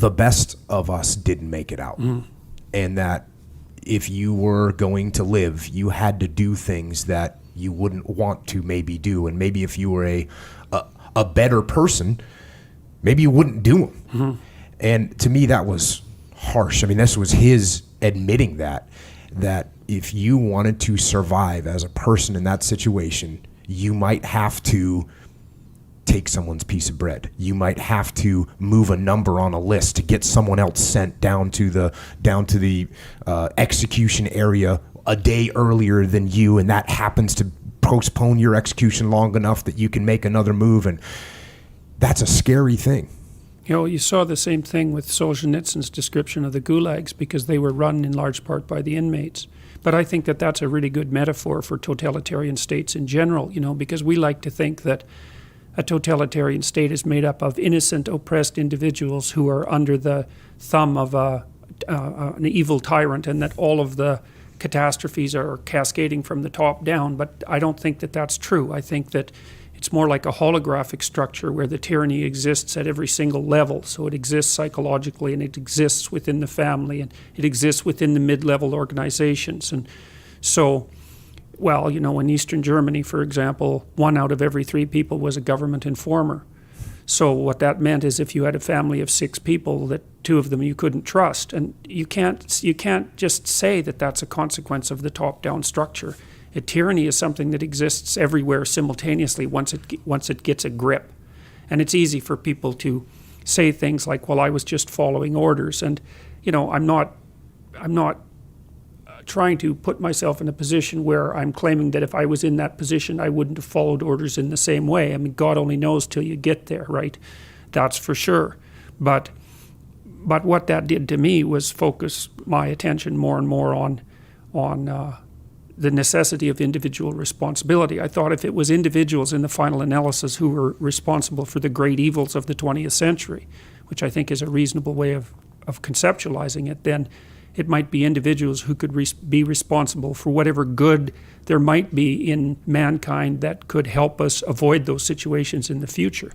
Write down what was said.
the best of us didn't make it out. And that if you were going to live, you had to do things that you wouldn't want to maybe do. And maybe if you were a better person, maybe you wouldn't do them. And to me, that was harsh. I mean, this was his admitting that if you wanted to survive as a person in that situation, you might have to take someone's piece of bread. You might have to move a number on a list to get someone else sent down to the execution area a day earlier than you, and that happens to postpone your execution long enough that you can make another move. And that's a scary thing. You know, you saw the same thing with Solzhenitsyn's description of the gulags, because they were run in large part by the inmates. But I think that that's a really good metaphor for totalitarian states in general, you know, because we like to think that a totalitarian state is made up of innocent, oppressed individuals who are under the thumb of an evil tyrant, and that all of the catastrophes are cascading from the top down. But I don't think that that's true. I think that it's more like a holographic structure where the tyranny exists at every single level. So it exists psychologically, and it exists within the family, and it exists within the mid-level organizations. And so, well, you know, in Eastern Germany, for example, 1 out of every 3 people was a government informer. So what that meant is if you had a family of 6 people, that 2 of them you couldn't trust. And you can't just say that that's a consequence of the top-down structure. A tyranny is something that exists everywhere simultaneously once it gets a grip. And it's easy for people to say things like, well, I was just following orders. And, you know, I'm not trying to put myself in a position where I'm claiming that if I was in that position, I wouldn't have followed orders in the same way. I mean, God only knows till you get there, right? That's for sure. But what that did to me was focus my attention more and more on the necessity of individual responsibility. I thought if it was individuals in the final analysis who were responsible for the great evils of the 20th century, which I think is a reasonable way of conceptualizing it, then it might be individuals who could be responsible for whatever good there might be in mankind that could help us avoid those situations in the future.